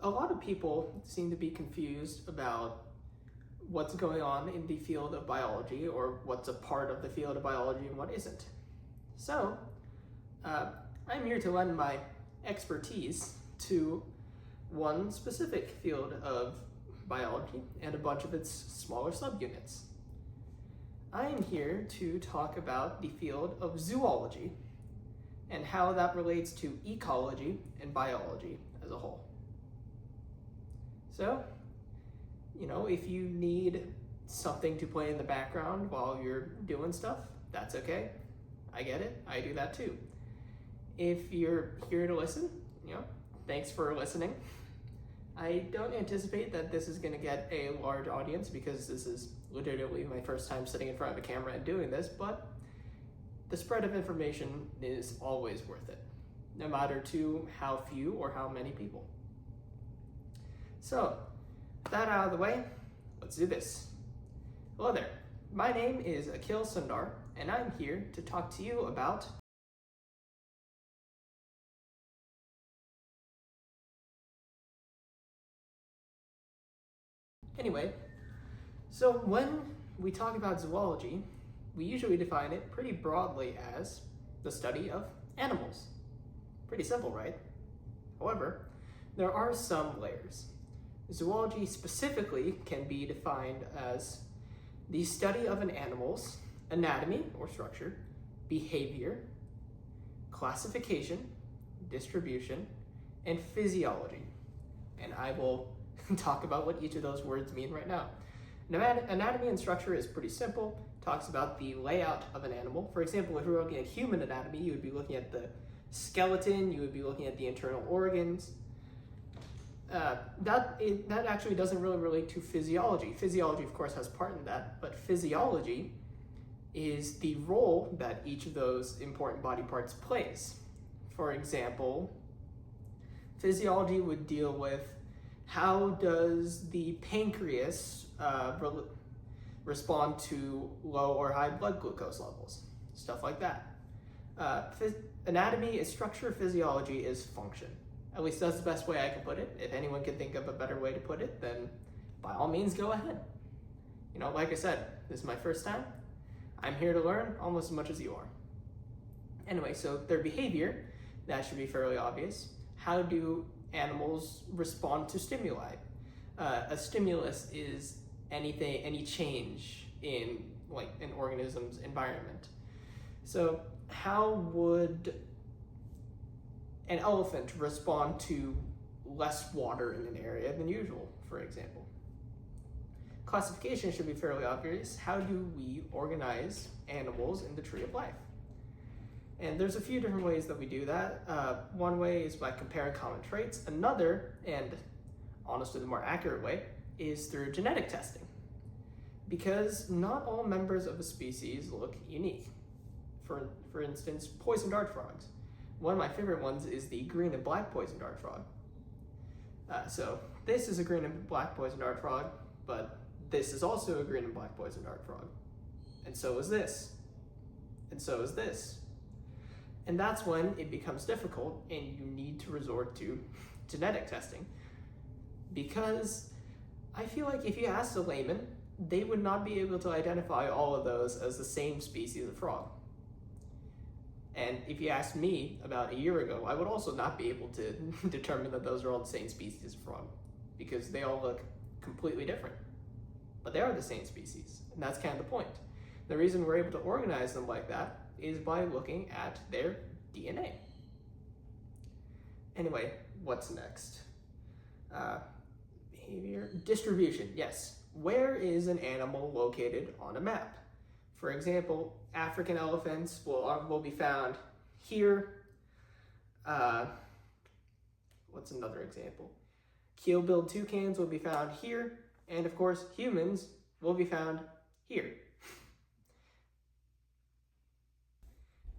a lot of people seem to be confused about what's going on in the field of biology, or what's a part of the field of biology and what isn't. So, I'm here to lend my expertise to one specific field of biology and a bunch of its smaller subunits. I am here to talk about the field of zoology and how that relates to ecology and biology as a whole. So, if you need something to play in the background while you're doing stuff, that's okay. I get it. I do that too. If you're here to listen, thanks for listening. I don't anticipate that this is going to get a large audience because this is literally my first time sitting in front of a camera and doing this, but the spread of information is always worth it, no matter to how few or how many people. So, with that out of the way, let's do this. Hello there, my name is Akhil Sundar, and I'm here to talk to you about Anyway, so when we talk about zoology, we usually define it pretty broadly as the study of animals. Pretty simple, right? However, there are some layers. Zoology specifically can be defined as the study of an animal's anatomy or structure, behavior, classification, distribution, and physiology. And I will talk about what each of those words mean right now. Anatomy and structure is pretty simple. Talks about the layout of an animal. For example, if we were looking at human anatomy, you would be looking at the skeleton, you would be looking at the internal organs. That actually doesn't really relate to physiology. Physiology, of course, has part in that, but physiology is the role that each of those important body parts plays. For example, physiology would deal with how does the pancreas respond to low or high blood glucose levels, stuff like that. Anatomy is structure, physiology is function. At least that's the best way I can put it. If anyone can think of a better way to put it, then by all means go ahead. Like I said, this is my first time. I'm here to learn almost as much as you are. Anyway, so their behavior, that should be fairly obvious. How do animals respond to stimuli? A stimulus is any change in an organism's environment. So how would an elephant respond to less water in an area than usual, for example? Classification should be fairly obvious. How do we organize animals in the tree of life? And there's a few different ways that we do that. One way is by comparing common traits. Another, and honestly the more accurate way, is through genetic testing. Because not all members of a species look unique. For instance, poison dart frogs. One of my favorite ones is the green and black poison dart frog. So this is a green and black poison dart frog, but this is also a green and black poison dart frog. And so is this. And so is this. And that's when it becomes difficult and you need to resort to genetic testing. Because I feel like if you asked a layman, they would not be able to identify all of those as the same species of frog. And if you asked me about a year ago, I would also not be able to determine that those are all the same species of frog, because they all look completely different. But they are the same species, and that's kind of the point. The reason we're able to organize them like that is by looking at their DNA. Anyway, what's next? Behavior, distribution, yes. Where is an animal located on a map? For example, African elephants will be found here. What's another example? Keel-billed toucans will be found here, and of course, humans will be found here.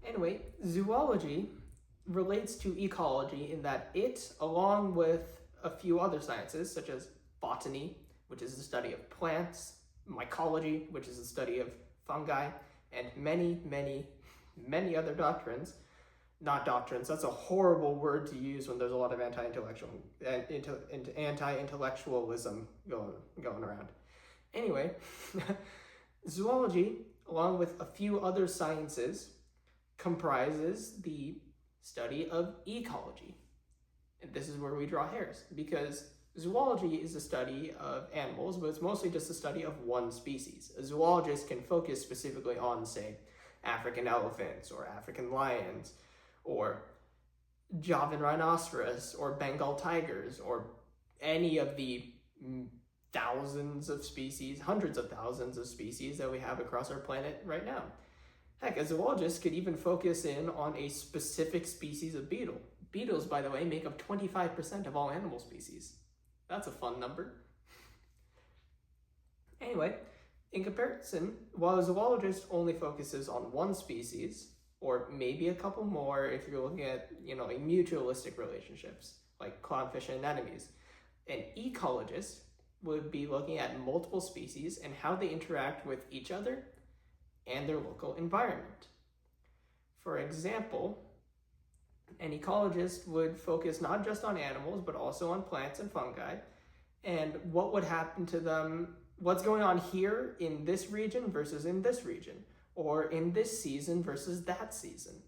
Anyway, zoology relates to ecology in that it, along with a few other sciences, such as botany, which is the study of plants, mycology, which is the study of fungi, and many, many, many other doctrines, not doctrines. That's a horrible word to use when there's a lot of anti-intellectualism going around. Anyway, zoology, along with a few other sciences, comprises the study of ecology. And this is where we draw hairs, because zoology is a study of animals, but it's mostly just a study of one species. A zoologist can focus specifically on, say, African elephants or African lions or Javan rhinoceros or Bengal tigers or any of the thousands of species, hundreds of thousands of species that we have across our planet right now. Heck, a zoologist could even focus in on a specific species of beetle. Beetles, by the way, make up 25% of all animal species. That's a fun number. Anyway, in comparison, while a zoologist only focuses on one species, or maybe a couple more if you're looking at, mutualistic relationships, like clownfish and anemones, an ecologist would be looking at multiple species and how they interact with each other and their local environment. For example, an ecologist would focus not just on animals, but also on plants and fungi, and what would happen to them, what's going on here in this region versus in this region, or in this season versus that season.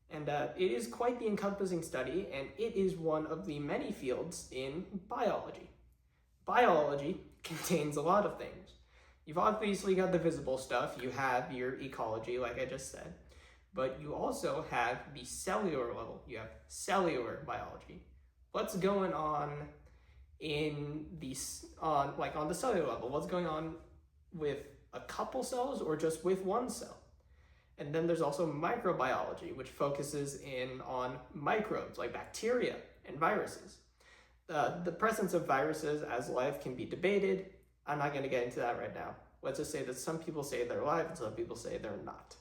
And it is quite the encompassing study, and it is one of the many fields in biology. Biology contains a lot of things. You've obviously got the visible stuff. You have your ecology, like I just said. But you also have the cellular level. You have cellular biology. What's going on on the cellular level? What's going on with a couple cells or just with one cell? And then there's also microbiology, which focuses in on microbes like bacteria and viruses. The presence of viruses as life can be debated. I'm not going to get into that right now. Let's just say that some people say they're alive and some people say they're not.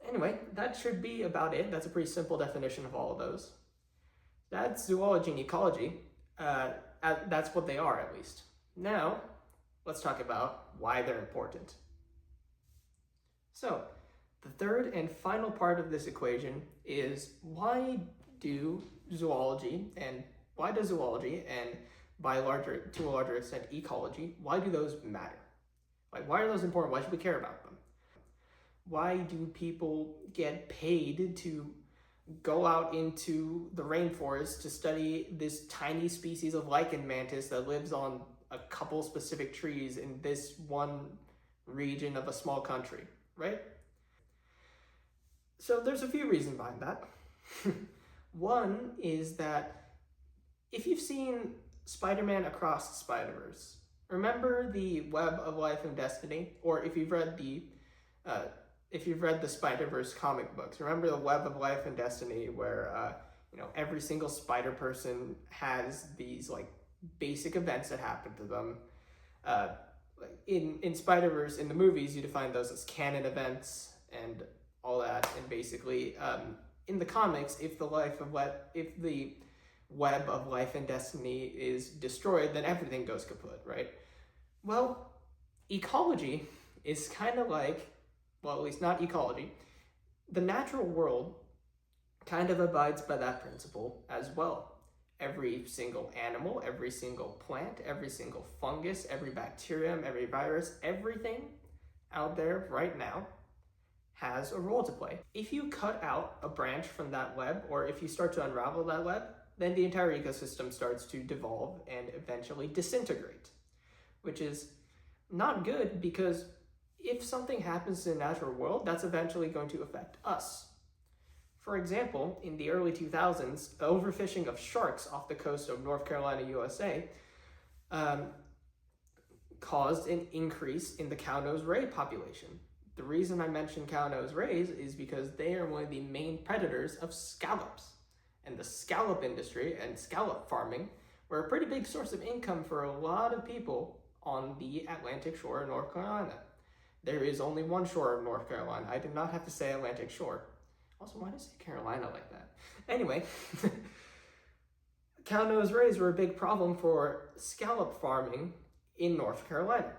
Anyway, that should be about it. That's a pretty simple definition of all of those. That's zoology and ecology. That's what they are, at least. Now, let's talk about why they're important. So, the third and final part of this equation is why does zoology and to a larger extent ecology, why do those matter? Why are those important? Why should we care about them? Why do people get paid to go out into the rainforest to study this tiny species of lichen mantis that lives on a couple specific trees in this one region of a small country, right? So there's a few reasons behind that. One is that if you've seen Spider-Man Across the Spider-Verse, remember the Web of Life and Destiny? Or if you've read the Spider-Verse comic books, remember the Web of Life and Destiny where every single spider person has these basic events that happen to them. In Spider-Verse, in the movies, you define those as canon events and all that. And basically, in the comics, if the Web of Life and Destiny is destroyed, then everything goes kaput, right? Well, ecology is kind of like, well, at least not ecology. The natural world kind of abides by that principle as well. Every single animal, every single plant, every single fungus, every bacterium, every virus, everything out there right now has a role to play. If you cut out a branch from that web, or if you start to unravel that web, then the entire ecosystem starts to devolve and eventually disintegrate, which is not good because if something happens in the natural world, that's eventually going to affect us. For example, in the early 2000s, overfishing of sharks off the coast of North Carolina, USA, caused an increase in the cow-nosed ray population. The reason I mention cow-nosed rays is because they are one of the main predators of scallops. And the scallop industry and scallop farming were a pretty big source of income for a lot of people on the Atlantic shore of North Carolina. There is only one shore of North Carolina. I did not have to say Atlantic shore. Also, why did I say Carolina like that? Anyway, cow-nosed rays were a big problem for scallop farming in North Carolina.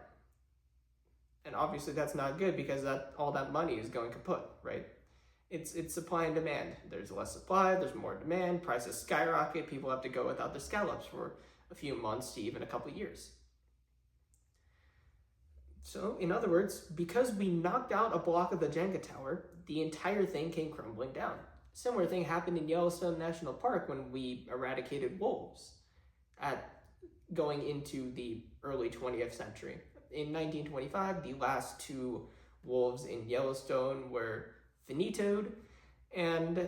And obviously that's not good because all that money is going kaput, right? It's supply and demand. There's less supply, there's more demand, prices skyrocket, people have to go without their scallops for a few months to even a couple years. So, in other words, because we knocked out a block of the Jenga tower, the entire thing came crumbling down. Similar thing happened in Yellowstone National Park when we eradicated wolves going into the early 20th century. In 1925, the last 2 wolves in Yellowstone were finitoed, and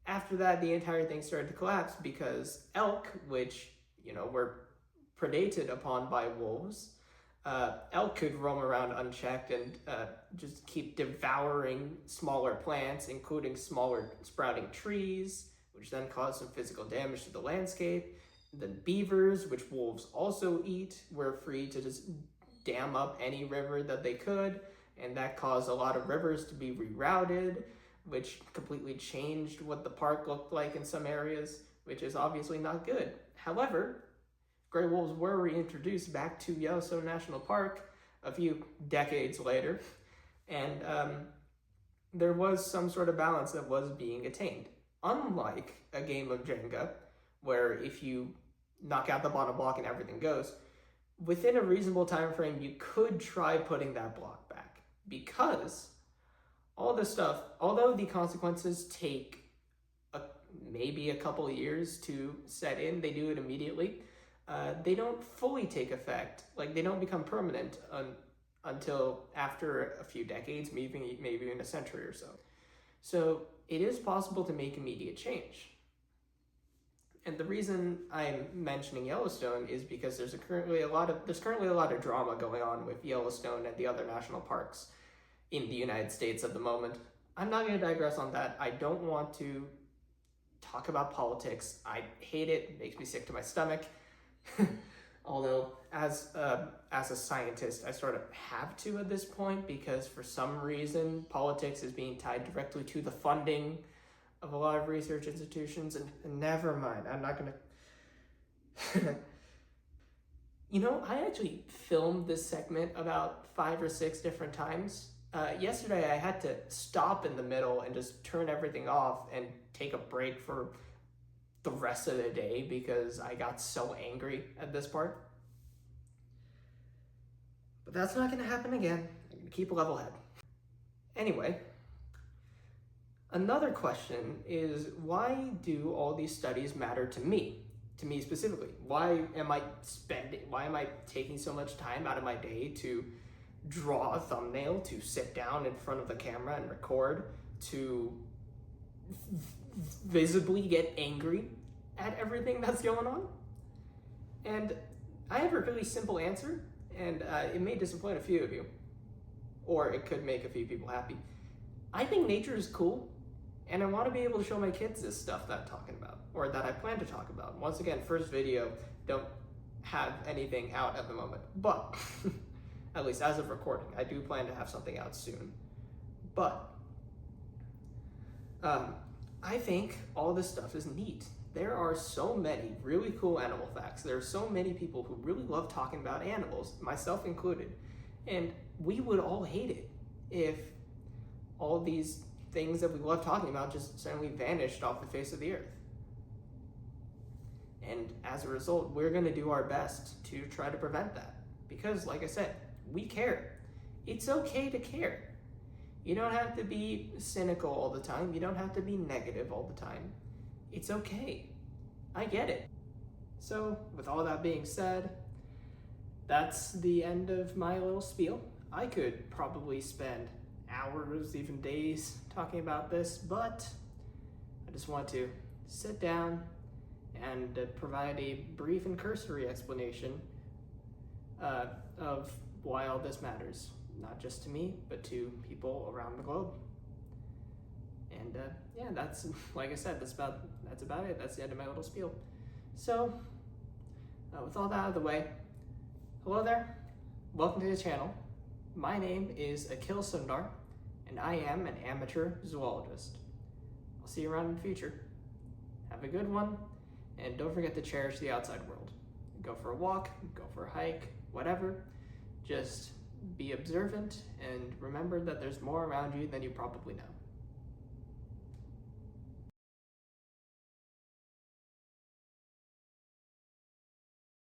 after that, the entire thing started to collapse because elk, which, were predated upon by wolves, elk could roam around unchecked and just keep devouring smaller plants, including smaller sprouting trees, which then caused some physical damage to the landscape. Then beavers, which wolves also eat, were free to just dam up any river that they could, and that caused a lot of rivers to be rerouted, which completely changed what the park looked like in some areas, which is obviously not good. However, gray wolves were reintroduced back to Yellowstone National Park a few decades later, and there was some sort of balance that was being attained. Unlike a game of Jenga, where if you knock out the bottom block and everything goes, within a reasonable time frame, you could try putting that block back, because all this stuff, although the consequences take maybe a couple of years to set in, they do it immediately. They don't fully take effect, like they don't become permanent until after a few decades, maybe in a century or so. So it is possible to make immediate change. And the reason I'm mentioning Yellowstone is because there's currently a lot of drama going on with Yellowstone and the other national parks in the United States at the moment. I'm not going to digress on that. I don't want to talk about politics. I hate it. It makes me sick to my stomach. Although, as a scientist, I sort of have to at this point, because for some reason, politics is being tied directly to the funding of a lot of research institutions, and never mind, I'm not gonna... I actually filmed this segment about 5 or 6 different times. Yesterday, I had to stop in the middle and just turn everything off and take a break for the rest of the day because I got so angry at this part. But that's not gonna happen again. I'm gonna keep a level head. Anyway, another question is, why do all these studies matter to me specifically? Why am I taking so much time out of my day to draw a thumbnail, to sit down in front of the camera and record, to visibly get angry at everything that's going on? And I have a really simple answer, and it may disappoint a few of you, or it could make a few people happy. I think nature is cool, and I want to be able to show my kids this stuff that I'm talking about, or that I plan to talk about. Once again, first video, don't have anything out at the moment, but at least as of recording, I do plan to have something out soon. But I think all this stuff is neat. There are so many really cool animal facts. There are so many people who really love talking about animals, myself included. And we would all hate it if all these things that we love talking about just suddenly vanished off the face of the earth. And as a result, we're going to do our best to try to prevent that. Because, like I said, we care. It's okay to care. You don't have to be cynical all the time. You don't have to be negative all the time. It's okay. I get it. So, with all that being said, that's the end of my little spiel. I could probably spend hours, even days, talking about this, but I just want to sit down and provide a brief and cursory explanation of why all this matters, not just to me, but to people around the globe. And yeah, that's, like I said, that's about it. That's the end of my little spiel. So, with all that out of the way, hello there, welcome to the channel. My name is Akil Sundar, and I am an amateur zoologist. I'll see you around in the future. Have a good one, and don't forget to cherish the outside world. Go for a walk, go for a hike, whatever. Just be observant and remember that there's more around you than you probably know.